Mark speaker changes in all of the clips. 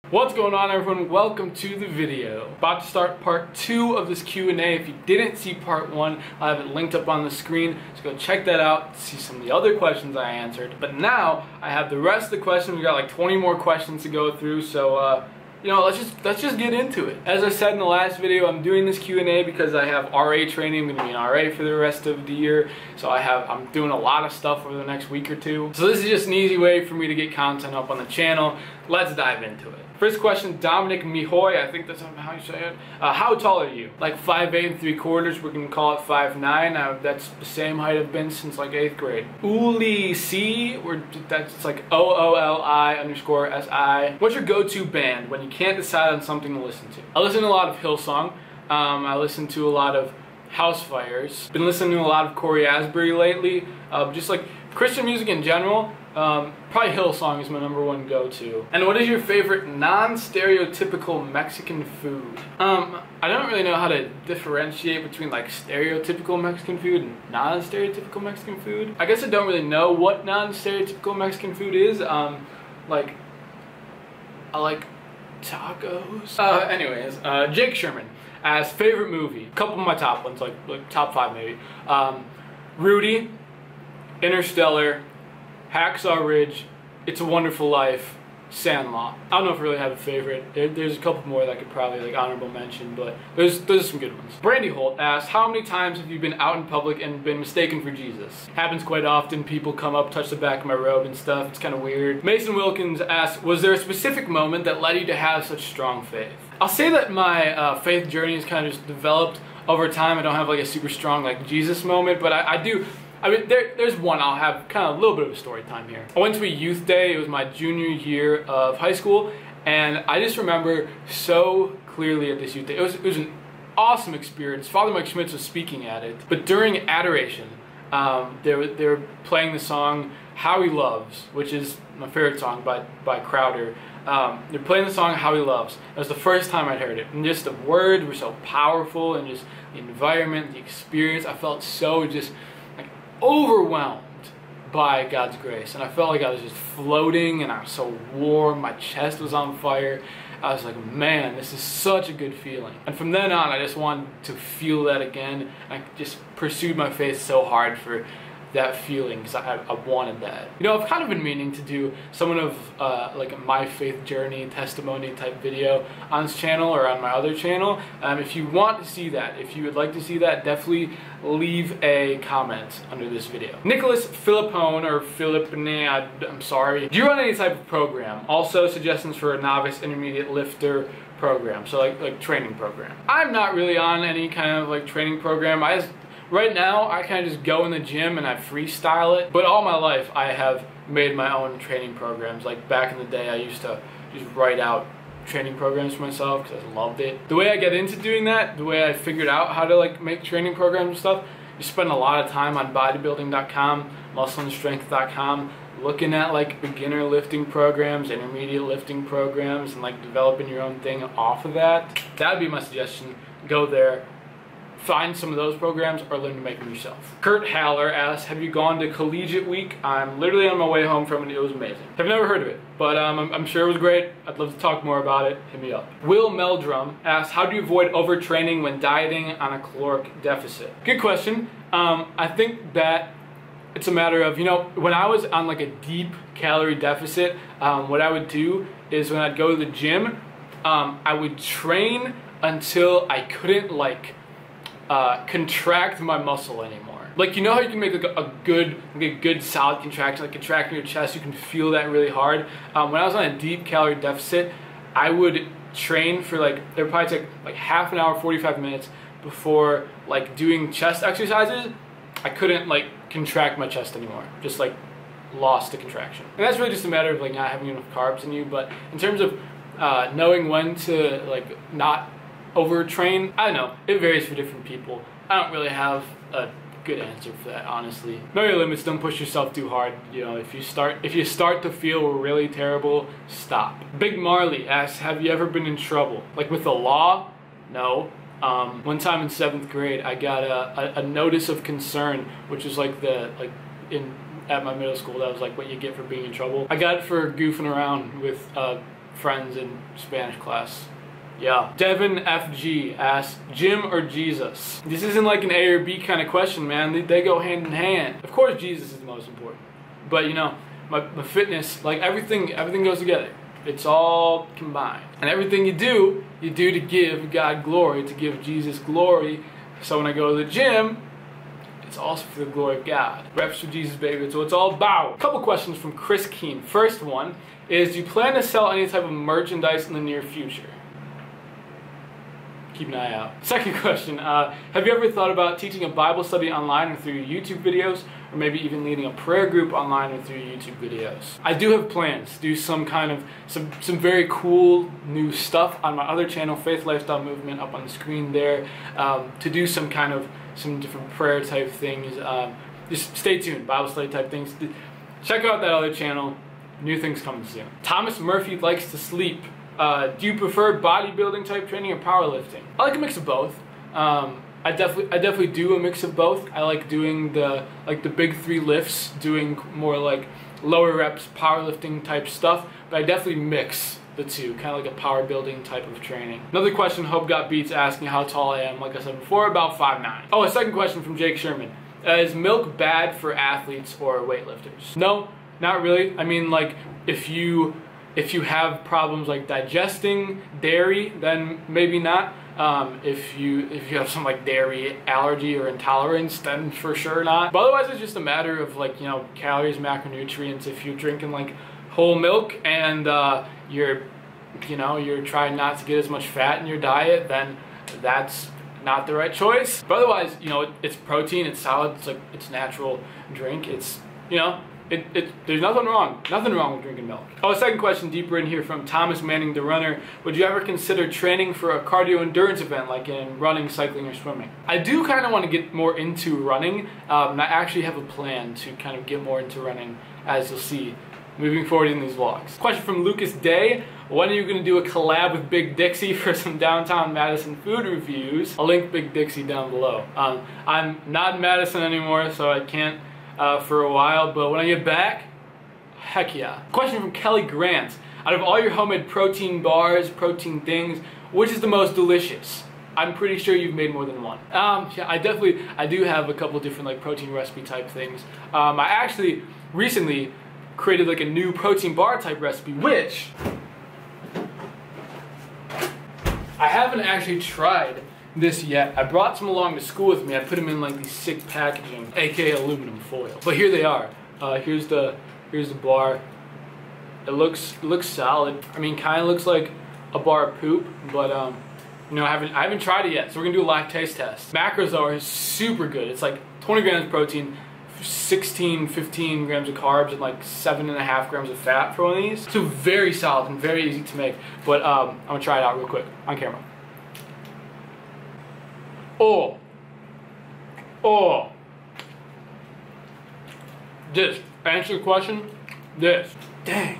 Speaker 1: What's going on, everyone? Welcome to the video. About to start part 2 of this Q&A. If you didn't see part 1, I have it linked up on the screen, so go check that out to see some of the other questions I answered. But now I have the rest of the questions. We got like 20 more questions to go through, so you know, let's just get into it. As I said in the last video, I'm doing this Q&A because I have RA training. I'm going to be an RA for the rest of the year, so I'm doing a lot of stuff over the next week or two. So this is just an easy way for me to get content up on the channel. Let's dive into it. First question, Dominic Mihoy, I think that's how you say it. How tall are you? Like 5'8 3/4, we're gonna call it 5'9. That's the same height I've been since like 8th grade. Uli C, that's like OOLI_SI. What's your go-to band when you can't decide on something to listen to? I listen to a lot of Hillsong. I listen to a lot of House Fires. Been listening to a lot of Corey Asbury lately. Just like Christian music in general. Probably Hillsong is my #1 go-to. And what is your favorite non-stereotypical Mexican food? I don't really know how to differentiate between like stereotypical Mexican food and non-stereotypical Mexican food. I guess I don't really know what non-stereotypical Mexican food is. Like, I like tacos. Anyways, Jake Sherman as favorite movie. A couple of my top ones, like top 5 maybe. Rudy, Interstellar, Hacksaw Ridge, It's a Wonderful Life, Sandlot. I don't know if I really have a favorite. There's a couple more that I could probably like honorable mention, but those are some good ones. Brandy Holt asks, how many times have you been out in public and been mistaken for Jesus? Happens quite often. People come up, touch the back of my robe and stuff. It's kind of weird. Mason Wilkins asks, was there a specific moment that led you to have such strong faith? I'll say that my faith journey has kind of just developed over time. I don't have like a super strong like Jesus moment, but I do. I mean, there's one. I'll have kind of a little bit of a story time here. I went to a youth day. It was my junior year of high school, and I just remember so clearly at this youth day. It was an awesome experience. Father Mike Schmitz was speaking at it, but during adoration, they were playing the song "How He Loves," which is my favorite song by Crowder. They're playing the song "How He Loves." It was the first time I'd heard it, and just the words were so powerful, and just the environment, the experience. I felt so just overwhelmed by God's grace, and I felt like I was just floating, and I was so warm. My chest was on fire. I was like, man, this is such a good feeling. And from then on, I just wanted to feel that again. I just pursued my faith so hard for that feeling because I wanted that. You know, I've kind of been meaning to do someone of like a my faith journey testimony type video on this channel or on my other channel. If you want to see that, if you would like to see that, definitely leave a comment under this video. Nicholas Philippone or Philippine, I'm sorry. Do you run any type of program? Also suggestions for a novice intermediate lifter program, so like training program. I'm not really on any kind of like training program. Right now, I kind of just go in the gym and I freestyle it. But all my life, I have made my own training programs. Like back in the day, I used to just write out training programs for myself because I loved it. The way I get into doing that, the way I figured out how to like make training programs and stuff, you spend a lot of time on bodybuilding.com, muscleandstrength.com, looking at like beginner lifting programs, intermediate lifting programs, and like developing your own thing off of that. That would be my suggestion. Go there. Find some of those programs or learn to make them yourself. Kurt Haller asks, have you gone to Collegiate Week? I'm literally on my way home from it. It was amazing. I've never heard of it, but I'm sure it was great. I'd love to talk more about it. Hit me up. Will Meldrum asks, how do you avoid overtraining when dieting on a caloric deficit? Good question. I think that it's a matter of, you know, when I was on like a deep calorie deficit, what I would do is when I'd go to the gym, I would train until I couldn't like contract my muscle anymore. Like, you know how you can make like a good solid contraction, like contracting your chest, you can feel that really hard. When I was on a deep calorie deficit, I would train for like, it would probably take like half an hour, 45 minutes before like doing chest exercises. I couldn't like contract my chest anymore, just like lost the contraction. And that's really just a matter of like not having enough carbs in you. But in terms of knowing when to like not overtrain, I don't know, it varies for different people. I don't really have a good answer for that, honestly. Know your limits, don't push yourself too hard. You know, if you start to feel really terrible, stop. Big Marley asks, have you ever been in trouble? Like with the law? No. One time in 7th grade, I got a notice of concern, which is like at my middle school, that was like what you get for being in trouble. I got it for goofing around with friends in Spanish class. Yeah. Devin FG asks, gym or Jesus? This isn't like an A or B kind of question, man. They go hand in hand. Of course Jesus is the most important. But you know, my fitness, like everything goes together. It's all combined. And everything you do to give God glory, to give Jesus glory. So when I go to the gym, it's also for the glory of God. Reps for Jesus, baby. That's what it's all about. A couple questions from Chris Keen. First one is, do you plan to sell any type of merchandise in the near future? Keep an eye out. Second question, have you ever thought about teaching a Bible study online or through your YouTube videos, or maybe even leading a prayer group online or through your YouTube videos? I do have plans to do some very cool new stuff on my other channel, Faith Lifestyle Movement, up on the screen there, to do some different prayer type things. Just stay tuned, Bible study type things. Check out that other channel. New things coming soon. Thomas Murphy likes to sleep. Do you prefer bodybuilding type training or powerlifting? I like a mix of both. I definitely do a mix of both. I like doing the big 3 lifts, doing more like lower reps powerlifting type stuff, but I definitely mix the two, kind of like a power building type of training. Another question, Hope Got Beats, asking how tall I am. Like I said before, about 5'9". Oh, a second question from Jake Sherman. Is milk bad for athletes or weightlifters? No, not really. I mean, like if you have problems like digesting dairy, then maybe not. If you have some like dairy allergy or intolerance, then for sure not. But otherwise, it's just a matter of like, you know, calories, macronutrients. If you're drinking like whole milk and you're trying not to get as much fat in your diet, then that's not the right choice. But otherwise, you know, it's protein, it's solid, it's natural drink. It's, you know, there's nothing wrong with drinking milk. Oh, a second question deeper in here from Thomas Manning the Runner. Would you ever consider training for a cardio endurance event like in running, cycling, or swimming? I do kind of want to get more into running, and I actually have a plan to kind of get more into running, as you'll see moving forward in these vlogs. Question from Lucas Day. When are you going to do a collab with Big Dixie for some downtown Madison food reviews? I'll link Big Dixie down below. I'm not in Madison anymore, so I can't for a while, but when I get back, heck yeah. Question from Kelly Grant. Out of all your homemade protein bars, protein things, which is the most delicious? I'm pretty sure you've made more than one. Yeah, I do have a couple different like protein recipe type things. I actually recently created like a new protein bar type recipe, which I haven't actually tried this yet. I brought some along to school with me. I put them in like these sick packaging, aka aluminum foil. But here they are. Here's the bar. It looks solid. I mean, kind of looks like a bar of poop, but you know, I haven't tried it yet. So we're gonna do a live taste test. Macros though are super good. It's like 20 grams of protein, 15 grams of carbs, and like 7.5 grams of fat for one of these. So very solid and very easy to make. But I'm gonna try it out real quick on camera. Oh. This. Answer the question. This. Dang.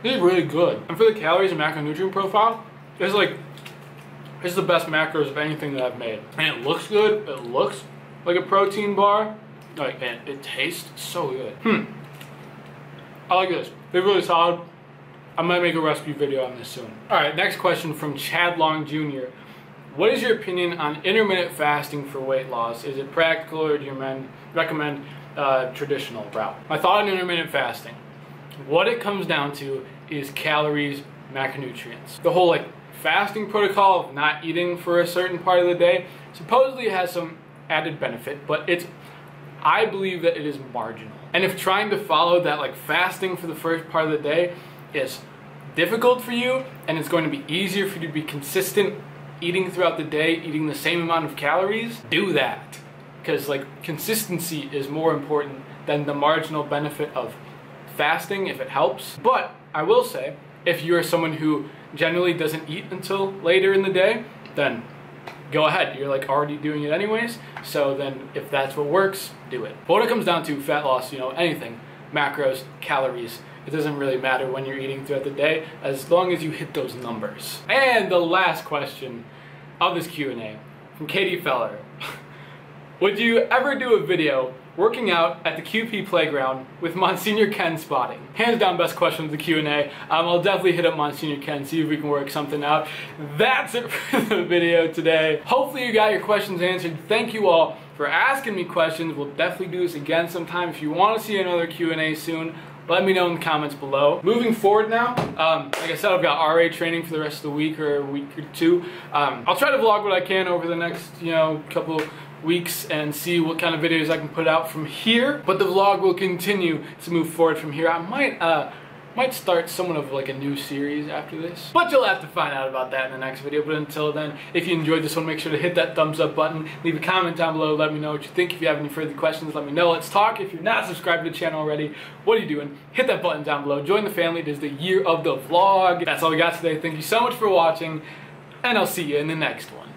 Speaker 1: This is really good. And for the calories and macronutrient profile, this is the best macros of anything that I've made. And it looks good. It looks like a protein bar. Like, and it tastes so good. I like this. They're really solid. I might make a recipe video on this soon. Alright, next question from Chad Long Jr. What is your opinion on intermittent fasting for weight loss? Is it practical, or do you recommend traditional route? My thought on intermittent fasting. What it comes down to is calories, macronutrients. The whole like fasting protocol of not eating for a certain part of the day supposedly has some added benefit, but I believe that it is marginal. And if trying to follow that like fasting for the first part of the day is difficult for you, and it's going to be easier for you to be consistent eating throughout the day, eating the same amount of calories, do that. Because like consistency is more important than the marginal benefit of fasting if it helps. But I will say, if you're someone who generally doesn't eat until later in the day, then go ahead. You're like already doing it anyways. So then if that's what works, do it. But when it comes down to fat loss, you know, anything, macros, calories, it doesn't really matter when you're eating throughout the day, as long as you hit those numbers. And the last question of this Q&A from Katie Feller. Would you ever do a video working out at the QP playground with Msgr Ken spotting. Hands down best question of the Q&A. I'll definitely hit up Msgr Ken, see if we can work something out. That's it for the video today. Hopefully you got your questions answered. Thank you all for asking me questions. We'll definitely do this again sometime. If you want to see another Q&A soon, let me know in the comments below. Moving forward now, like I said, I've got RA training for the rest of the week or a week or two. I'll try to vlog what I can over the next, couple weeks and see what kind of videos I can put out from here. But the vlog will continue to move forward from here. I might start somewhat of like a new series after this, but you'll have to find out about that in the next video. But until then, if you enjoyed this one, make sure to hit that thumbs up button, leave a comment down below, let me know what you think. If you have any further questions, let me know. Let's talk. If you're not subscribed to the channel already, what are you doing? Hit that button down below, join the family. It is the year of the vlog. That's all we got today. Thank you so much for watching, and I'll see you in the next one.